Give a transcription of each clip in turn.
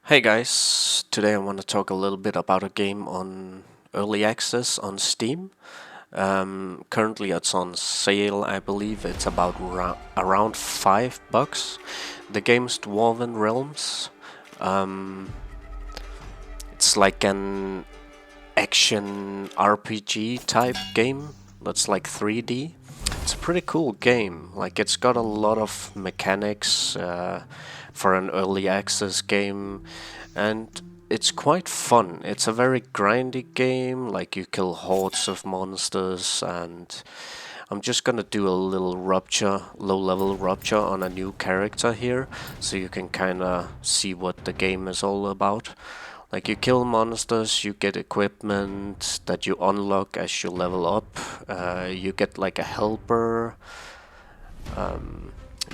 Hey guys, today I want to talk a little bit about a game on early access on Steam. Currently it's on sale, I believe it's about around $5. The game's Dwarven Realms. Um, it's like an action RPG type game that's like 3D. It's a pretty cool game. Like it's got a lot of mechanics for an early access game, and it's quite fun. It's a very grindy game. Like you kill hordes of monsters, and I'm just gonna do a little rupture, low-level rupture on a new character here, so you can kind of see what the game is all about. Like you kill monsters, you get equipment that you unlock as you level up. You get like a helper.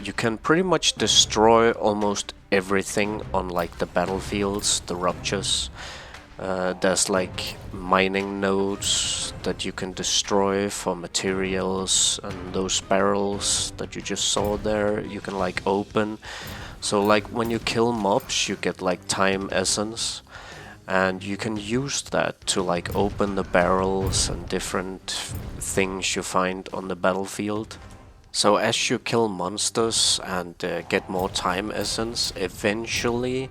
You can pretty much destroy almost everything on like the battlefields, the ruptures. There's like mining nodes that you can destroy for materials, and those barrels that you just saw there you can like open. So like when you kill mobs you get like time essence, and you can use that to like open the barrels and different things you find on the battlefield. So as you kill monsters and get more time essence, eventually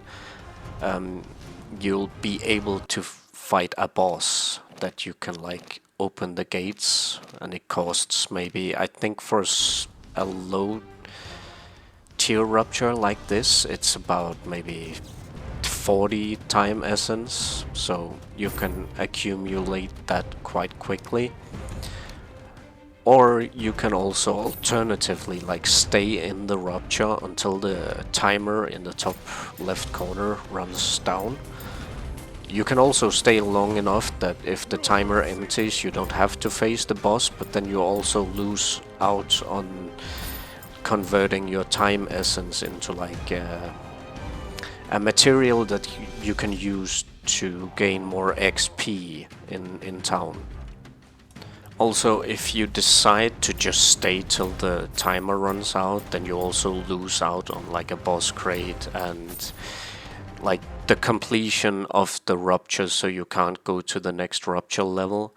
you'll be able to fight a boss that you can like open the gates, and it costs maybe, I think for a low tier rupture like this, it's about maybe 40 time essence, so you can accumulate that quite quickly. Or you can also alternatively like stay in the rupture until the timer in the top left corner runs down. You can also stay long enough that if the timer empties you don't have to face the boss, but then you also lose out on converting your time essence into like a material that you can use to gain more XP in town. Also, if you decide to just stay till the timer runs out, then you also lose out on like a boss crate and like the completion of the rupture, so you can't go to the next rupture level.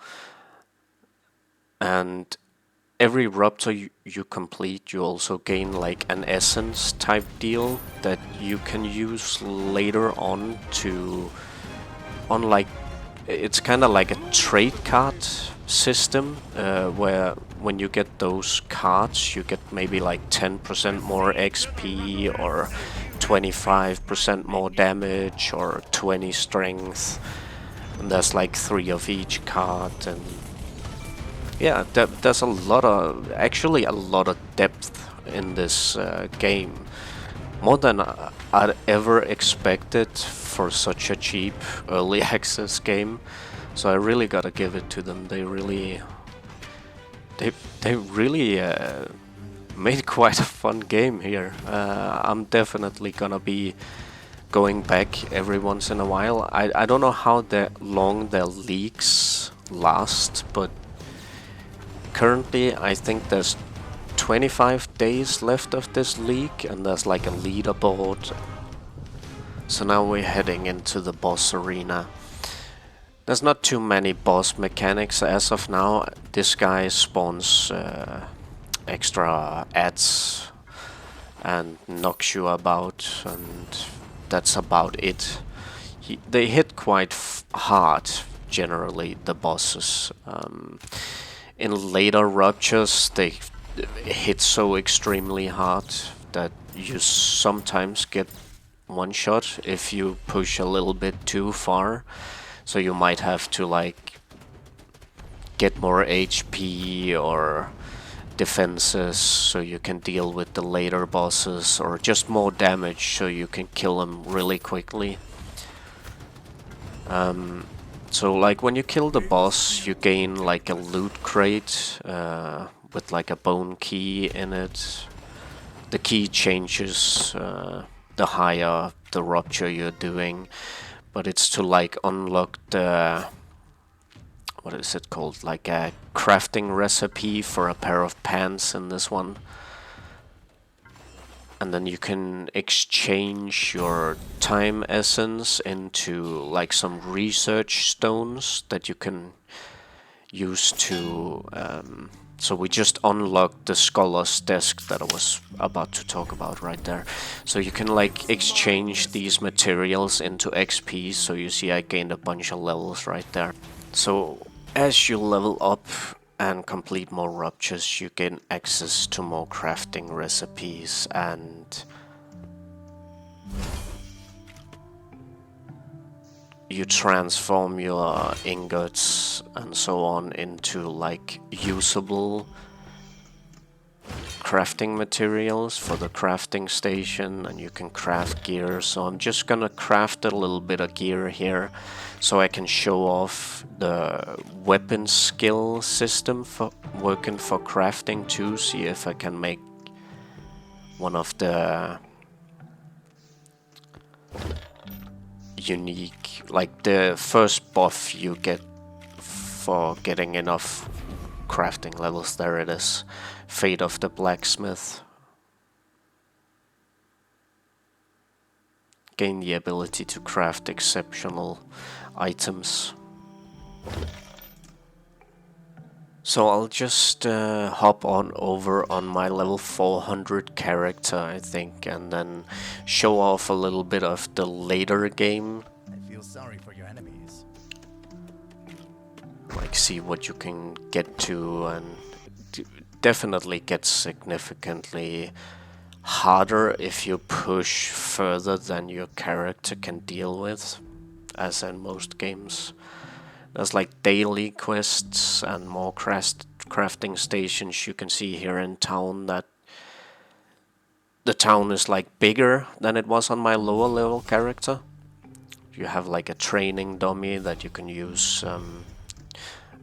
And every rupture you complete, you also gain like an essence type deal that you can use later on to unlike it's kind of like a trade card system, where when you get those cards you get maybe like 10% more XP or 25% more damage or 20 strength, and there's like 3 of each card. And yeah, there's a lot of, actually a lot of depth in this game, more than I'd ever expected for such a cheap early access game. So I really gotta give it to them. They really made quite a fun game here. I'm definitely gonna be going back every once in a while. I don't know how long their leaks last, but currently I think there's 25 days left of this league, and there's like a leaderboard. So now we're heading into the boss arena. There's not too many boss mechanics as of now. This guy spawns extra ads and knocks you about, and that's about it. They hit quite hard, generally, the bosses. In later ruptures, they hit so extremely hard that you sometimes get one shot if you push a little bit too far. So you might have to like get more HP or defenses so you can deal with the later bosses, or just more damage so you can kill them really quickly. So like when you kill the boss you gain like a loot crate with like a bone key in it. The key changes the higher the rupture you're doing, but it's to like unlock the, what is it called, like a crafting recipe for a pair of pants in this one. and then you can exchange your time essence into like some research stones that you can use to so we just unlocked the scholar's desk that I was about to talk about right there. So you can like exchange these materials into XP, so you see I gained a bunch of levels right there. So as you level up and complete more ruptures, you gain access to more crafting recipes, and you transform your ingots and so on into like usable crafting materials for the crafting station, and you can craft gear. So I'm just gonna craft a little bit of gear here so I can show off the weapon skill system for working for crafting too, see if I can make one of the unique, like the first buff you get for getting enough crafting levels. There it is, Fate of the Blacksmith. Gain the ability to craft exceptional items. So I'll just hop on over on my level 400 character, I think, and then show off a little bit of the later game. I feel sorry for your enemies. Like, see what you can get to, and definitely gets significantly harder if you push further than your character can deal with, as in most games. There's like daily quests and more crafting stations. You can see here in town that the town is like bigger than it was on my lower level character. You have like a training dummy that you can use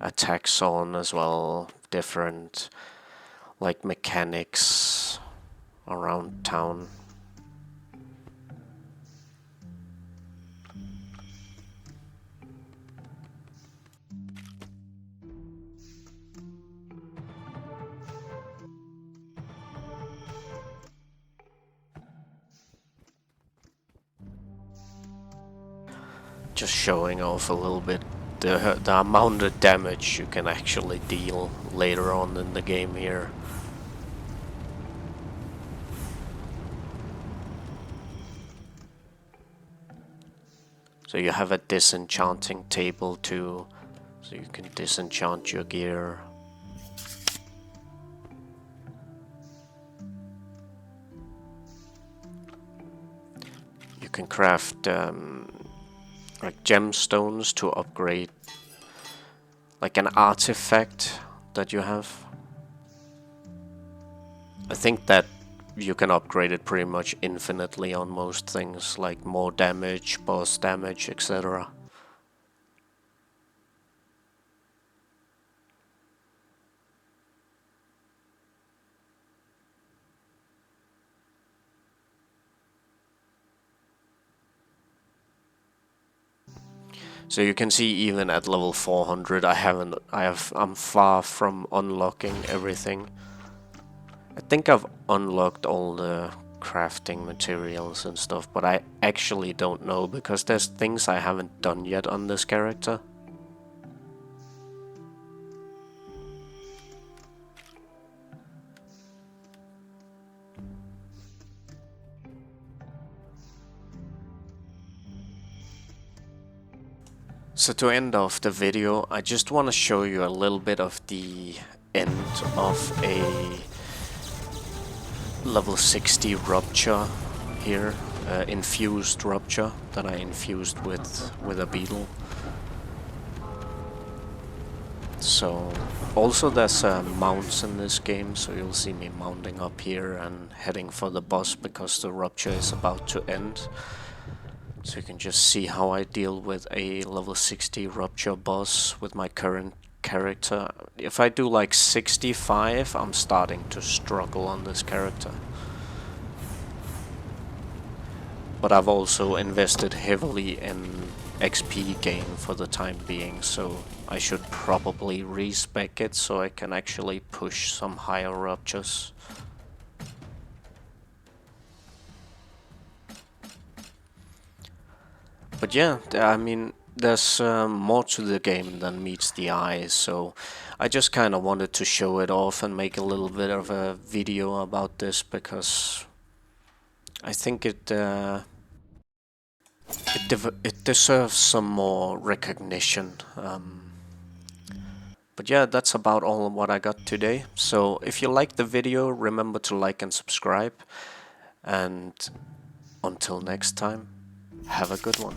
attacks on as well, different like mechanics around town. Just showing off a little bit the amount of damage you can actually deal later on in the game here. So you have a disenchanting table too, so you can disenchant your gear. You can craft like gemstones to upgrade like an artifact that you have. I think that you can upgrade it pretty much infinitely on most things, like more damage, boss damage, etc. So you can see even at level 400 I'm far from unlocking everything. I think I've unlocked all the crafting materials and stuff, but I actually don't know because there's things I haven't done yet on this character. So to end off the video, I just want to show you a little bit of the end of a level 60 rupture here, infused rupture that I infused with a beetle. So also there's mounts in this game, so you'll see me mounting up here and heading for the boss because the rupture is about to end. So you can just see how I deal with a level 60 rupture boss with my current character. If I do like 65, I'm starting to struggle on this character. But I've also invested heavily in XP gain for the time being, so I should probably respec it so I can actually push some higher ruptures. But yeah, I mean, there's more to the game than meets the eye, so I just kind of wanted to show it off and make a little bit of a video about this because I think it deserves some more recognition. But yeah, that's about all of what I got today. So if you liked the video, remember to like and subscribe. And until next time, have a good one.